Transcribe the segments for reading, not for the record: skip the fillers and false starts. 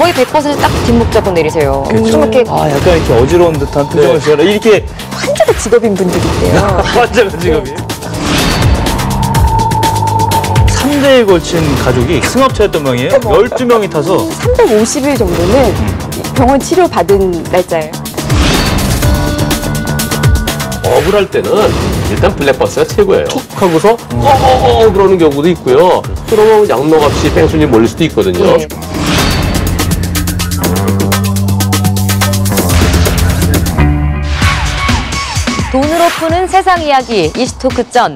거의 100%딱 뒷목 잡고 내리세요. 그렇죠. 이렇게 약간 이렇게 어지러운 듯한 표정을 지어라. 이렇게 환자가 직업인 분들이 있대요. 환자가 직업이에요? 3대에 걸친 가족이 승합차였던 모양이에요. 12명이 타서 350일 정도는 병원 치료 받은 날짜예요. 억울할 때는 일단 블랙버스가 최고예요. 툭 하고서 그러는 경우도 있고요. 그러면 양목 없이 뺑소니 몰릴 수도 있거든요. 예. 돈으로 푸는 세상 이야기 이슈토크 전.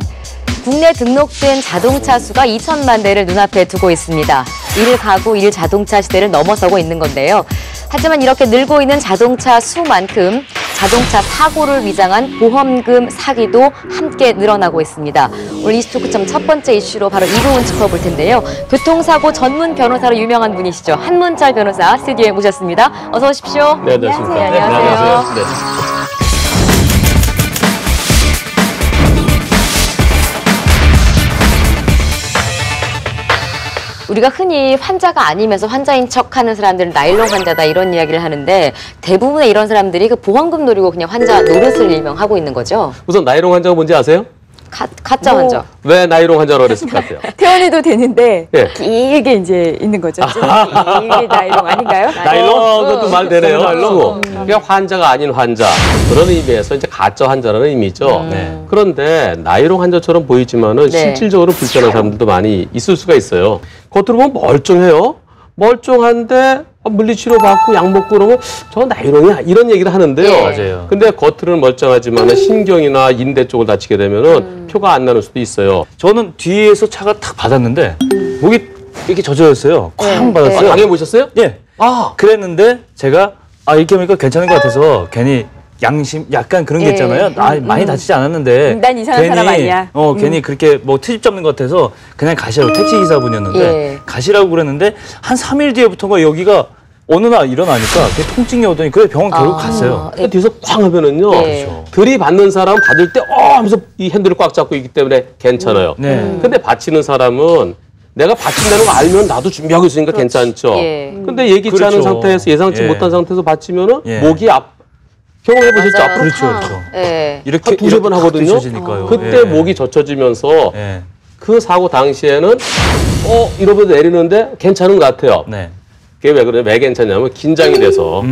국내 등록된 자동차 수가 2천만 대를 눈앞에 두고 있습니다. 1가구 1자동차 시대를 넘어서고 있는 건데요. 하지만 이렇게 늘고 있는 자동차 수만큼 자동차 사고를 위장한 보험금 사기도 함께 늘어나고 있습니다. 오늘 이슈토크점 첫 번째 이슈로 바로 이 부분 짚어볼 텐데요. 교통사고 전문 변호사로 유명한 분이시죠. 한문철 변호사 스튜디오에 모셨습니다. 어서 오십시오. 네, 안녕하십니까. 네, 안녕하세요. 네. 우리가 흔히 환자가 아니면서 환자인 척하는 사람들은 나일론 환자다 이런 이야기를 하는데 대부분의 이런 사람들이 그 보험금 노리고 그냥 환자 노릇을 일명 하고 있는 거죠. 우선 나이롱 환자가 뭔지 아세요? 가짜 환자. 왜 나이롱 환자라고 그랬을 것 같아요? 퇴원해도 되는데 예. 길게 이제 있는 거죠. 길게 나이롱 아닌가요? 나일론? 그것도 말 되네요. 나일론. 그러니까 환자가 아닌 환자. 그런 의미에서 이제 가짜 환자라는 의미죠. 그런데 나이롱 환자처럼 보이지만은 네. 실질적으로 불편한 사람들도 많이 있을 수가 있어요. 겉으로 보면 멀쩡해요. 멀쩡한데 물리치료 받고 약 먹고 그러면 저 나이롱이야 이런 얘기를 하는데요. 예. 맞아요. 근데 겉으로는 멀쩡하지만 신경이나 인대 쪽을 다치게 되면은 표가 안 나는 수도 있어요. 저는 뒤에서 차가 탁 받았는데 목이 이렇게 젖어졌어요. 쾅 네. 받았어요. 당해 보셨어요? 예. 그랬는데 제가 이렇게 하니까 괜찮은 것 같아서 괜히 양심 약간 그런 게 예. 있잖아요. 많이 다치지 않았는데 난 이상한 사람 아니야. 괜히 그렇게 뭐 트집 잡는 것 같아서 그냥 가시라고 택시 기사분이었는데 예. 가시라고 그랬는데 한 3일 뒤에부터가 여기가 어느 날 일어나니까 그게 통증이 오더니 그래 병원 결국 갔어요. 예. 뒤에서 쾅 하면은요. 예. 들이받는 사람 받을 때 하면서 이 핸들을 꽉 잡고 있기 때문에 괜찮아요. 네. 근데 받치는 사람은 내가 받친다는 거 알면 나도 준비하고 있으니까 괜찮죠. 예. 근데 예기치 않은 그렇죠. 상태에서 예상치 예. 못한 상태에서 받치면은 예. 목이 경험해 보셨죠? 맞아요. 앞으로 그렇죠. 예. 이렇게 한 두세 번 하거든요. 드셔지니까요. 그때 예. 목이 젖혀지면서 예. 그 사고 당시에는 이러면서 내리는데 괜찮은 것 같아요. 네. 그게 왜 그러냐? 왜 괜찮냐면 긴장이 돼서.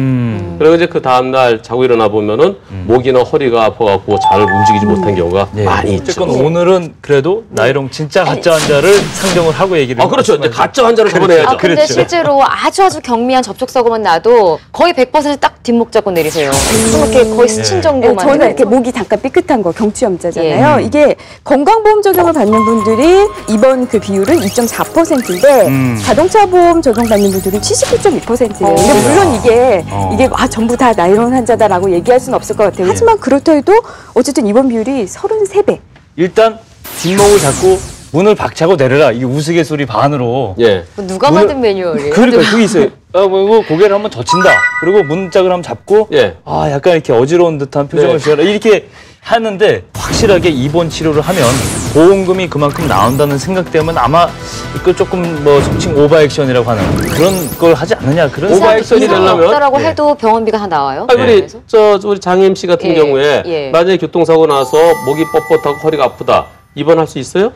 그리고 이제 그 다음날 자고 일어나 보면은 목이나 허리가 아파갖고 잘 움직이지 못한 경우가 예. 많이 있죠. 어쨌건 오늘은 그래도 나이롱 진짜 가짜 환자를 상정을 하고 얘기를 그렇죠. 이제 말씀하시죠. 가짜 환자를 잡아내야죠. 근데 그렇죠. 실제로 아주 경미한 접촉사고만 나도 거의 100%딱 뒷목 잡고 내리세요. 이렇게 거의 스친 정도만. 저는 이렇게 목이 잠깐 삐끗한 거 경추염자잖아요. 예. 이게 건강보험 적용을 받는 분들이 이번 그 비율은 2.4%인데 자동차 보험 적용 받는 분들은 79.2%예요. 근데 물론 이게 전부 다 나이론 환자다라고 얘기할 수는 없을 것 같아요. 하지만 그렇다 해도 어쨌든 이번 비율이 33배. 일단 뒷목을 잡고 문을 박차고 내려라. 이게 우스갯소리 반으로. 예. 누가 만든 매뉴얼이에요? 그러니까 그게 있어요. 이거 고개를 한번 젖힌다. 그리고 문짝을 한번 잡고 예. 약간 이렇게 어지러운 듯한 표정을 네. 지어라. 이렇게 하는데 확실하게 입원 치료를 하면 보험금이 그만큼 나온다는 생각 때문에 아마 이거 조금 뭐 성칭 오버액션이라고 하는 그런 걸 하지 않느냐. 그런 오버액션이 이상 되려면? 없다라고 예. 해도 병원비가 다 나와요? 우리 우리 장혜임 씨 같은 예, 경우에 예. 만약에 교통사고 나서 목이 뻣뻣하고 허리가 아프다. 입원할 수 있어요?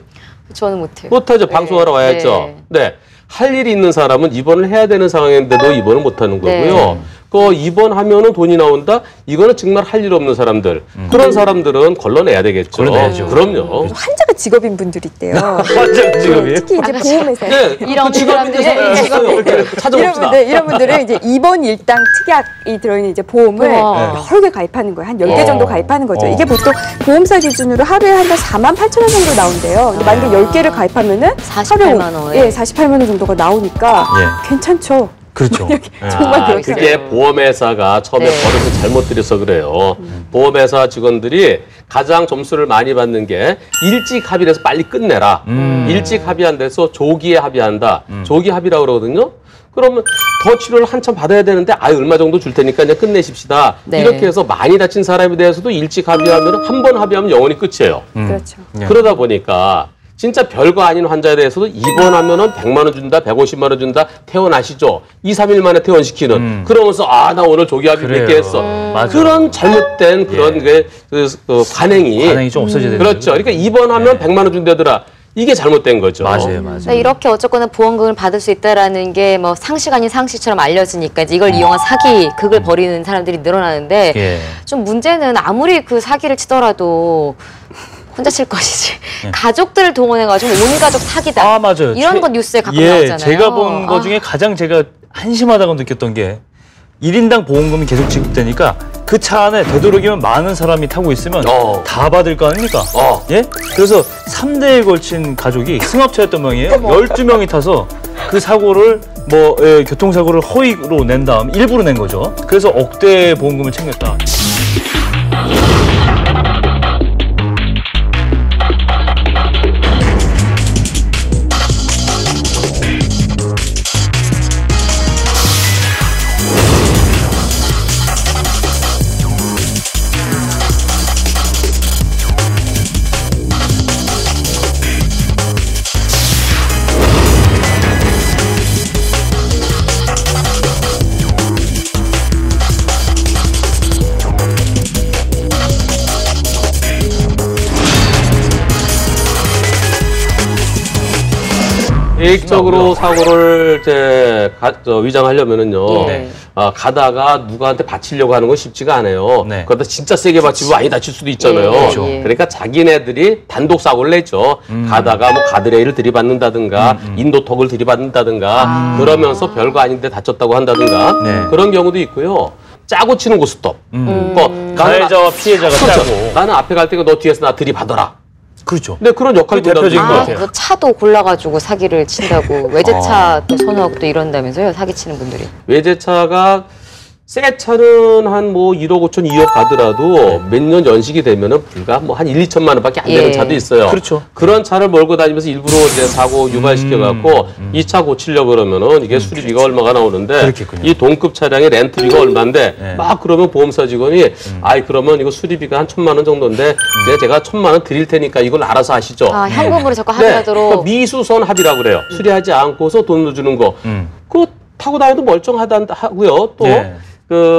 저는 못해요. 못하죠. 방송하러 와야죠. 네. 할 일이 있는 사람은 입원을 해야 되는 상황인데도 입원을 못하는 거고요. 네. 그 입원하면은 돈이 나온다? 이거는 정말 할 일 없는 사람들. 그런 사람들은 걸러내야 되겠죠. 걸러내야죠. 그럼요. 환자가 직업인 분들이 있대요. 환자가 직업이에요? 특히 이제 보험회사. 네. 이런 직업인들 사람들이 찾아봅시다. 이런 분들은 이제 입원 일당 특약이 들어있는 이제 보험을 우와. 여러 개 가입하는 거예요. 한 10개 정도 가입하는 거죠. 어. 이게 보통 보험사 기준으로 하루에 한 48,000원 정도 나온대요. 근데 만약에 10개를 가입하면은 48만 원. 예, 48만 원 정도가 나오니까 괜찮죠. 그렇죠. 정말 그렇게. 그게 보험회사가 처음에 네. 버릇을 잘못 들여서 그래요. 보험회사 직원들이 가장 점수를 많이 받는 게 일찍 합의를 해서 빨리 끝내라. 일찍 합의 안 돼서 조기에 합의한다. 조기 합의라고 그러거든요. 그러면 더 치료를 한참 받아야 되는데 얼마 정도 줄 테니까 그냥 끝내십시다. 네. 이렇게 해서 많이 다친 사람에 대해서도 일찍 합의하면 한 번 합의하면 영원히 끝이에요. 그렇죠. 그러다 보니까 진짜 별거 아닌 환자에 대해서도 입원하면은 100만 원 준다, 150만 원 준다, 퇴원하시죠. 2, 3일 만에 퇴원시키는. 그러면서 나 오늘 조기합의 몇 개 했어. 그런 잘못된 그런 관행이 좀 없어져야 되는. 그렇죠. 그러니까 입원하면 100만 원 준다더라. 이게 잘못된 거죠. 맞아요. 그러니까 이렇게 어쨌거나 보험금을 받을 수 있다라는 게 뭐 상식 아닌 상식처럼 알려지니까 이제 이걸 이용한 사기, 극을 벌이는 사람들이 늘어나는데 좀 문제는 아무리 그 사기를 치더라도 혼자 칠 것이지. 가족들을 동원해가지고 온 가족 사기다. 맞아요. 이런 건 뉴스에 가끔 나오잖아요. 제가 본 거 중에 가장 제가 한심하다고 느꼈던 게 1인당 보험금이 계속 지급되니까 그 차 안에 되도록이면 많은 사람이 타고 있으면 다 받을 거 아닙니까? 예? 그래서 3대에 걸친 가족이 승합차였던 모양이에요. 12명이 타서 그 사고를 교통사고를 허위로 낸 다음 일부러 낸 거죠. 그래서 억대 보험금을 챙겼다. 계획적으로 사고를 위장하려면은요. 가다가 누구한테 바치려고 하는 건 쉽지가 않아요. 그러다 진짜 세게 바치면 많이 다칠 수도 있잖아요. 그러니까 자기네들이 단독 사고를 냈죠. 가다가 뭐 가드레일을 들이받는다든가 인도턱을 들이받는다든가 그러면서 별거 아닌데 다쳤다고 한다든가 그런 경우도 있고요. 짜고 치는 고스톱. 가해자와 피해자가 짜고. 나는 앞에 갈 때가 너 뒤에서 나 들이받아라. 그렇죠. 네, 그런 역할이 대표적인 것 같아요. 그 차도 골라가지고 사기를 친다고 외제차 또 선호하고 또 이런다면서요, 사기치는 분들이. 외제차가 새 차는 한 뭐 1억 5천, 2억 가더라도 몇 년 연식이 되면은 불과 뭐 한 1, 2천만 원밖에 안 되는 차도 있어요. 그렇죠. 그런 차를 몰고 다니면서 일부러 이제 사고 유발시켜갖고 이 차 고치려고 그러면은 이게 수리비가 얼마가 나오는데 그렇겠군요. 이 동급 차량의 렌트비가 얼마인데 막 그러면 보험사 직원이 그러면 이거 수리비가 한 1,000만 원 정도인데 제가 1,000만 원 드릴 테니까 이걸 알아서 하시죠. 현금으로 자꾸 합의하도록. 그러니까 미수선 합의라고 그래요. 수리하지 않고서 돈을 주는 거. 그거 타고 다녀도 멀쩡하다 하고요. 또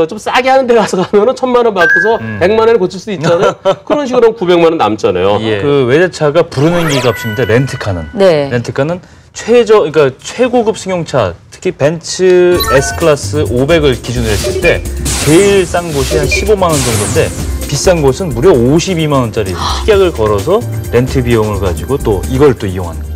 좀 싸게 하는 데 가서 가면은 1,000만 원 받고서 100만 원을 고칠 수 있잖아요. 그런 식으로 하면 900만 원 남잖아요. 그 외제차가 부르는 값입니다. 렌트카는. 렌트카는 그러니까 최고급 승용차, 특히 벤츠 S클래스 500을 기준으로 했을 때 제일 싼 곳이 한 15만 원 정도인데 비싼 곳은 무려 52만 원짜리 특약을 걸어서 렌트 비용을 가지고 또 이걸 또 이용하는 거죠.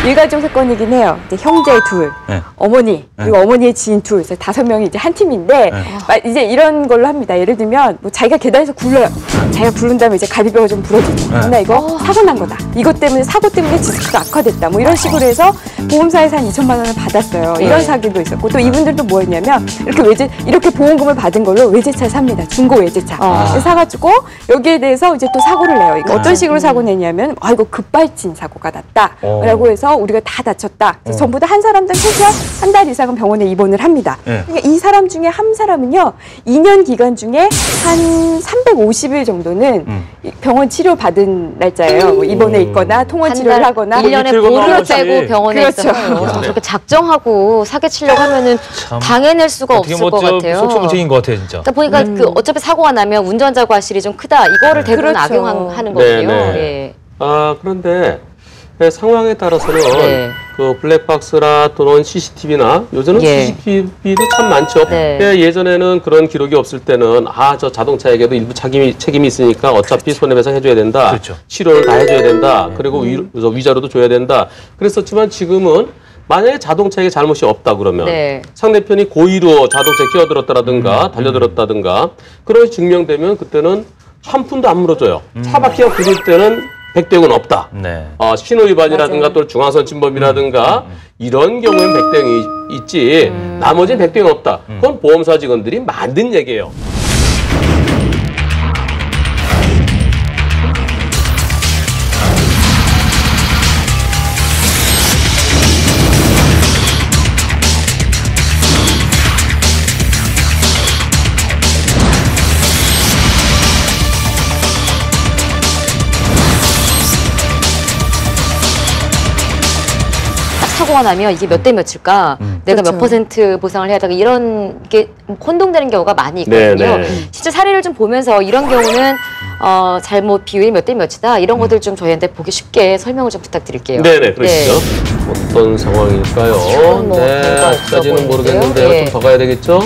일가족 사건이긴 해요. 이제 형제 둘, 어머니, 그리고 어머니의 지인 둘, 그래서 5명이 이제 한 팀인데, 이제 이런 걸로 합니다. 예를 들면, 뭐 자기가 계단에서 굴러요. 자기가 굴른 다음에 이제 갈비뼈가 좀 부러지고, 나 이거 사고 난 거다. 이것 때문에, 사고 때문에 지수가 악화됐다. 뭐 이런 식으로 해서 보험사에서 한 2천만 원을 받았어요. 이런 사기도 있었고, 또 이분들도 뭐 했냐면, 이렇게 보험금을 받은 걸로 외제차를 삽니다. 중고 외제차. 사가지고, 여기에 대해서 이제 또 사고를 내요. 이거 어떤 식으로 사고 내냐면, 이거 급발진 사고가 났다. 라고 해서 우리가 다 다쳤다. 전부 다 한 사람당 최소한 한 달 이상은 병원에 입원을 합니다. 그러니까 이 사람 중에 한 사람은요, 2년 기간 중에 한 350일 정도는 병원 치료 받은 날짜예요. 뭐 입원해 있거나 통원 치료를 하거나 1년에 보루를 빼고 병원에 있어요. 저렇게 작정하고 사기치려고 하면은 당해낼 수가 없을 것 같아요. 속수무책인 것 같아요, 진짜. 그러니까 보니까 그 어차피 사고가 나면 운전자 과실이 좀 크다. 이거를 대부분 악용하는 거거든요. 그런데 상황에 따라서는 그 블랙박스나 또는 CCTV나 요즘은 CCTV도 참 많죠. 예전에는 그런 기록이 없을 때는 저 자동차에게도 일부 책임이 있으니까 어차피 손해배상 해줘야 된다. 치료를 다 해줘야 된다. 그리고 위자료도 줘야 된다. 그랬었지만 지금은 만약에 자동차에게 잘못이 없다 그러면 상대편이 고의로 자동차에 끼어들었다든가 달려들었다든가 그런 증명되면 그때는 한 푼도 안 물어줘요. 차 바퀴가 굴릴 때는 백대형은 없다. 네. 신호위반이라든가 또 중앙선 침범이라든가 이런 경우에는 백대형이 있지 나머지는 백대형 없다. 그건 보험사 직원들이 만든 얘기예요. 사고가 나면 이게 몇 대 몇일까? 내가 그렇죠. 몇 퍼센트 보상을 해야 되고 이런 게 혼동되는 경우가 많이 있거든요. 네네. 실제 사례를 좀 보면서 이런 경우는 잘못 비율이 몇 대 몇이다 이런 것들 좀 저희한테 보기 쉽게 설명을 좀 부탁드릴게요. 네네, 그러시죠. 어떤 상황일까요? 뭐 네, 별거 없어 아직까지는 보이는데요. 모르겠는데요. 예. 좀 더 가야 되겠죠?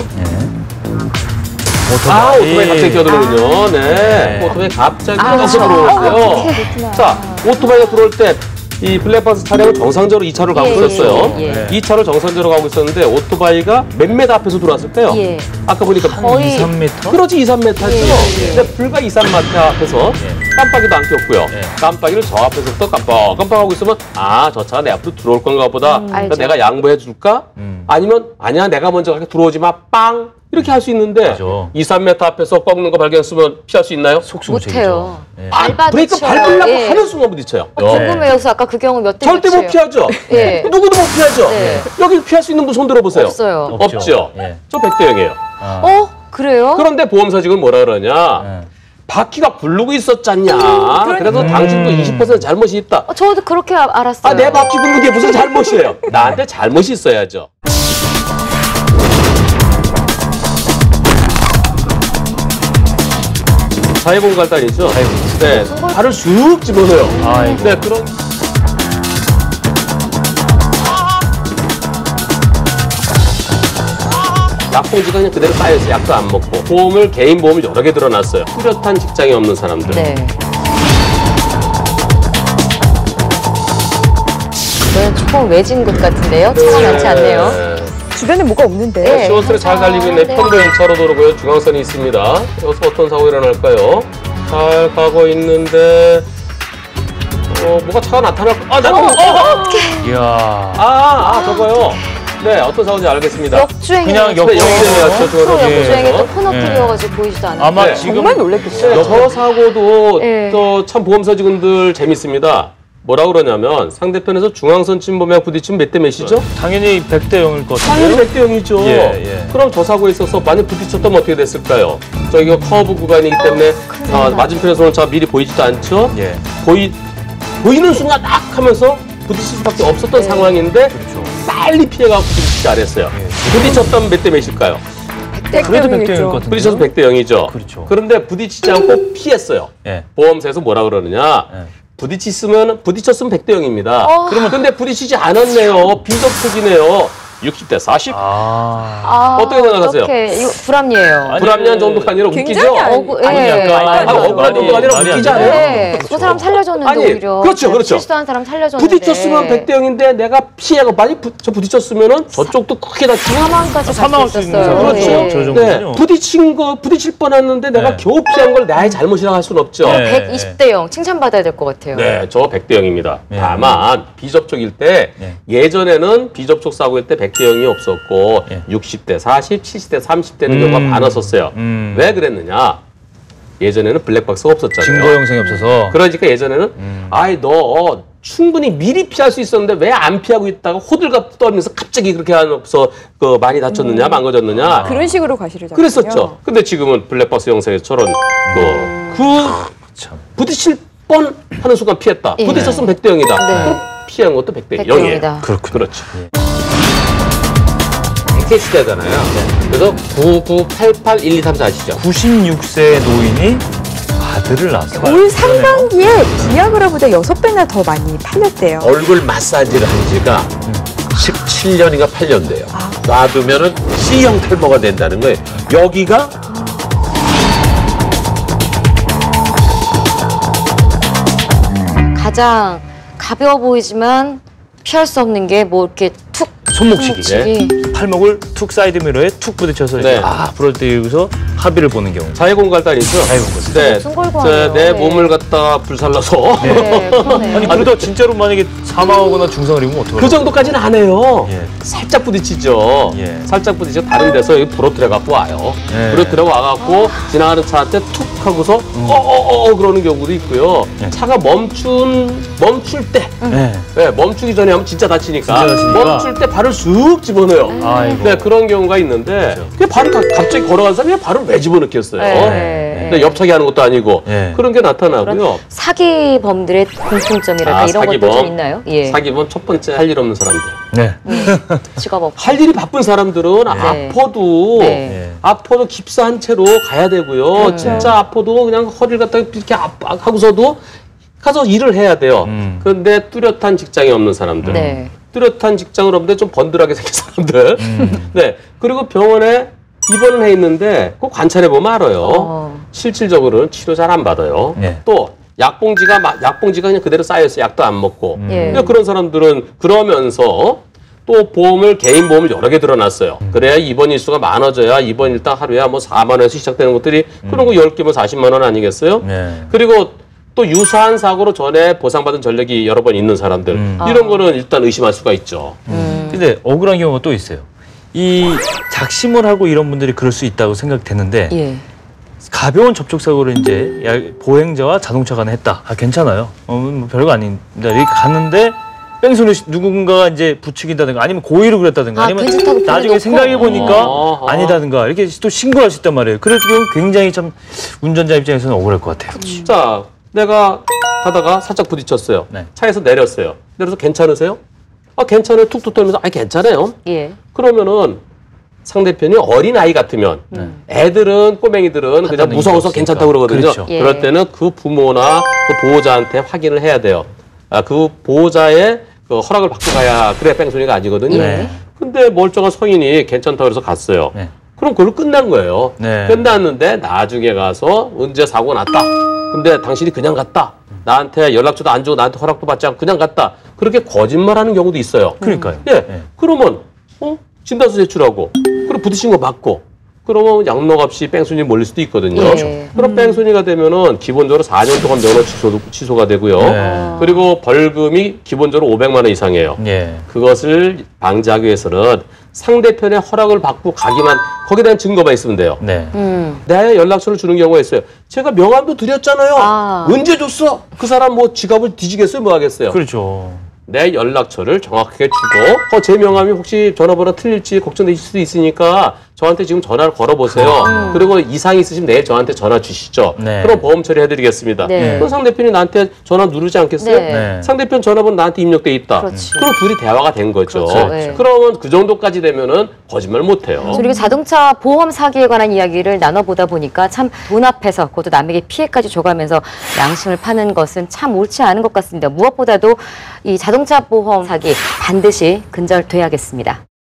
오토바이 갑자기 끼어들거든요. 네. 오토바이 갑자기 끼어서 들어오는데요. 자, 오토바이가 들어올 때 이 블랙박스 차량은 정상적으로 2차로 가고 있었어요. 예. 2차로 정상적으로 가고 있었는데 오토바이가 몇 메다 앞에서 들어왔을까요? 예. 아까 보니까 거의 2, 3m? 그렇지, 2, 3m죠. 예. 근데 불과 2, 3m 앞에서 깜빡이도 안 꼈고요. 깜빡이를 저 앞에서부터 깜빡하고 있으면 저 차가 내 앞으로 들어올 건가 보다. 그러니까 알죠. 내가 양보해 줄까? 아니면 아니야, 내가 먼저 가게 들어오지 마. 빵! 이렇게 할 수 있는데 그죠. 2, 3m 앞에서 꺾는 거 발견했으면 피할 수 있나요? 못해요. 예. 브레이크 밟으려고 하는 순간 부딪혀요. 궁금해요. 그래서 아까 그 경우 몇 대 절대 못 피하죠. 예. 누구도 못 피하죠. 네. 여기 피할 수 있는 분 손 들어보세요. 없어요. 없죠. 예. 저 백대형이에요. 그래요? 그런데 보험사 직원 뭐라 그러냐? 바퀴가 굴르고 있었잖냐. 그래서 당신도 20% 잘못이 있다. 저도 그렇게 알았어요. 내 바퀴 굴르는 게 무슨 잘못이에요? 나한테 잘못이 있어야죠. 사회공갈단이죠? 네, 발을 쑥 집어넣어요. 아이고. 네, 그런. 약봉지가 그냥 그대로 쌓여있어요. 약도 안 먹고. 보험을, 개인 보험을 여러 개 들어놨어요. 뚜렷한 직장이 없는 사람들. 네. 이건 조금 외진 곳 같은데요? 차가 많지 않네요. 주변에 뭐가 없는데. 네. 시원스레 잘 달리고 있는 네. 편도 1차로 도로고요. 중앙선이 있습니다. 여기서 어떤 사고가 일어날까요? 잘 가고 있는데 뭐가 차가 나타났고 이야. 저거요. 네, 어떤 사고인지 알겠습니다. 역주행이 그냥 역주행이었죠. 역주행이 또 네. 코너길이어가지고 보이지도 않아요. 아마 네. 지금 정말 놀랬겠어요. 네, 저 사고도 네. 또 참 보험사 직원들 재밌습니다. 뭐라고 그러냐면 상대편에서 중앙선 침범에 부딪히면 몇 대 몇이죠? 당연히 100대 0일 것 당연히 같은데요. 100대 0이죠. 예. 그럼 저 사고에 있어서 만약 부딪혔다면 어떻게 됐을까요? 저기가 커브 구간이기 때문에 맞은편에서 오는 차 미리 보이지도 않죠? 예. 보이는 순간 딱 하면서 부딪힐 수밖에 없었던 상황인데 그렇죠. 빨리 피해가고 부딪히지 않았어요. 부딪혔다면 몇 대 몇일까요? 그래도 100대 0일 것 같은데요. 부딪혀서 100대 0이죠. 그렇죠. 그런데 부딪히지 않고 피했어요. 예. 보험사에서 뭐라 그러느냐? 부딪혔으면 100대 0입니다. 그러면 근데 부딪히지 않았네요. 비접촉이네요. 60대 40. 어떻게 생각하세요? 이거 불합리해요. 불합리한 정도가 아니라 웃기죠? 굉장히 아니, 약간 억울한 정도가 아니라 말이 안 웃기지 돼요. 않아요? 네, 그 사람 살려줬는데 아니, 오히려. 그렇죠. 실수한 사람 살려줬는데. 부딪혔으면 100대 0인데 내가 피해가 많이 저부딪혔으면은 저쪽도 크게 다치고 사망까지 사망할 갈수 수 있는 있었어요. 상황이죠. 예. 저 정도는요. 부딪힐 뻔했는데 내가 네. 겨우 피한 걸 나의 잘못이라고 할 수는 없죠. 네. 120대 0 칭찬받아야 될 것 같아요. 네, 저 100대 0입니다. 네. 다만 비접촉일 때 네. 예전에는 비접촉 사고일 때 100대 0이 없었고 60대 40, 70대 30대는 경우가 많았었어요. 왜 그랬느냐? 예전에는 블랙박스가 없었잖아요. 증거 영상이 없어서. 그러니까 예전에는 너 충분히 미리 피할 수 있었는데 왜 안 피하고 있다가 호들갑 떨면서 갑자기 그렇게 하면서 많이 다쳤느냐 망가졌느냐 그런 식으로 과실을 잡았군요. 그랬었죠. 근데 지금은 블랙박스 영상처럼 참. 부딪힐 뻔 하는 순간 피했다. 예. 부딪혔으면 100대 0이다. 그럼 피한 것도 100대 0이에요. 0이다. 그렇죠. KC대잖아요. 그래서 99881234 아시죠? 96세 노인이 아들을 낳았어요. 올 상반기에 비아그라보다 6배나 더 많이 팔렸대요. 얼굴 마사지를 한 지가 17년인가 8년 돼요. 놔두면은 C형 탈모가 된다는 거예요. 여기가 가장 가벼워 보이지만 피할 수 없는 게 뭐 이렇게 툭 손목치기. 팔목을 툭 사이드 미러에 툭 부딪혀서 네. 부러뜨리고서 합의를 보는 경우. 자해공갈단이죠. 자해공갈단. 네, 목숨 걸고 하네요. 내 네. 몸을 갖다 불살라서 네, 그러네요. 아니 그러다 진짜로 만약에 사망하거나 중상을 입으면 어떡하나? 그 정도까지는 안 해요. 예. 살짝 부딪히죠. 예. 살짝 부딪혀 다른 데서 여기 부러뜨려 갖고 와요. 예. 부러뜨려 와갖고 지나가는 차한테 툭 하고서 그러는 경우도 있고요. 예. 차가 멈출 때, 네. 네, 멈추기 전에 하면 진짜 다치니까, 진짜 다치니까. 멈출 때 발을 쑥 집어넣어요. 아이고. 네, 그런 경우가 있는데 그 발을 갑자기 걸어간 사람이 발을 왜 집어넣겠어요? 네. 근데 옆차기 하는 것도 아니고 네. 그런 게 나타나고요. 사기범들의 공통점이랄까 이런 것도 좀 있나요? 예. 사기범 첫 번째 할 일 없는 사람들. 네. 직업 없고. 할 일이 바쁜 사람들은 아파도 네. 아파도 깁스한 채로 가야 되고요. 진짜 아파도 그냥 허리를 갖다가 이렇게 하고서도 가서 일을 해야 돼요. 그런데 뚜렷한 직장이 없는 사람들. 네. 뚜렷한 직장을 없는데 좀 번들하게 생긴 사람들. 네. 그리고 병원에 입원을 해 있는데 꼭 관찰해 보면 알아요. 실질적으로는 치료 잘 안 받아요. 네. 또 약봉지가 그냥 그대로 쌓여있어요. 약도 안 먹고. 예. 근데 그런 사람들은 그러면서 또 개인 보험을 여러 개 들어놨어요. 그래야 입원 일수가 많아져야 입원 일당 하루에 뭐 4만 원에서 시작되는 것들이 그런 거 10개면 40만 원 아니겠어요? 네. 그리고 또 유사한 사고로 전에 보상받은 전력이 여러 번 있는 사람들. 이런 거는 일단 의심할 수가 있죠. 근데 억울한 경우가 또 있어요. 이 작심을 하고 이런 분들이 그럴 수 있다고 생각되는데 예. 가벼운 접촉사고를 이제 보행자와 자동차 간에 했다. 괜찮아요. 뭐 별거 아닙니다. 이렇게 갔는데 뺑소니 누군가가 이제 부추긴다든가 아니면 고의로 그랬다든가 아니면 괜찮다고 나중에 풀어놓고. 생각해 보니까 아니다든가 이렇게 또 신고할 수 있단 말이에요. 그럴 경우 굉장히 참 운전자 입장에서는 억울할 것 같아요. 자, 내가 가다가 살짝 부딪혔어요. 네. 차에서 내렸어요. 내려서 괜찮으세요? 괜찮아요. 툭툭 털면서 괜찮아요. 예. 그러면은 상대편이 어린 아이 같으면 애들은 꼬맹이들은 그냥 판단력이 무서워서 없으니까. 괜찮다고 그러거든요. 그렇죠. 예. 그럴 때는 그 부모나 그 보호자한테 확인을 해야 돼요. 그 보호자의 그 허락을 받고 가야 그래 뺑소니가 아니거든요. 네. 근데 멀쩡한 성인이 괜찮다고 해서 갔어요. 네. 그럼 그걸로 끝난 거예요. 네. 끝났는데 나중에 가서 언제 사고 났다. 근데 당신이 그냥 갔다. 나한테 연락처도 안 주고 나한테 허락도 받지 않고 그냥 갔다. 그렇게 거짓말하는 경우도 있어요. 그러니까요. 예. 네. 그러면 진단서 제출하고 그리고 부딪힌 거 맞고 그러면 양록 없이 뺑소니 몰릴 수도 있거든요. 예. 그럼 뺑소니가 되면은 기본적으로 4년 동안 면허 취소가 되고요. 네. 그리고 벌금이 기본적으로 500만 원 이상이에요. 예. 그것을 방지하기 위해서는 상대편의 허락을 받고 가기만 거기에 대한 증거만 있으면 돼요. 네. 내 연락처를 주는 경우가 있어요. 제가 명함도 드렸잖아요. 언제 줬어? 그 사람 뭐 지갑을 뒤지겠어요? 뭐 하겠어요? 그렇죠. 내 연락처를 정확하게 주고 제 명함이 혹시 전화번호 틀릴지 걱정되실 수도 있으니까 저한테 지금 전화를 걸어보세요. 그리고 이상이 있으시면 내일 저한테 전화 주시죠. 네. 그럼 보험 처리해드리겠습니다. 네. 그럼 상대편이 나한테 전화 누르지 않겠어요? 네. 네. 상대편 전화번호 나한테 입력돼 있다. 그렇지. 그럼 둘이 대화가 된 거죠. 그렇죠. 네. 그러면 그 정도까지 되면은 거짓말 못해요. 그리고 자동차 보험 사기에 관한 이야기를 나눠보다 보니까 참 돈 앞에서 그것도 남에게 피해까지 줘가면서 양심을 파는 것은 참 옳지 않은 것 같습니다. 무엇보다도 이 자동차 보험 사기 반드시 근절돼야겠습니다.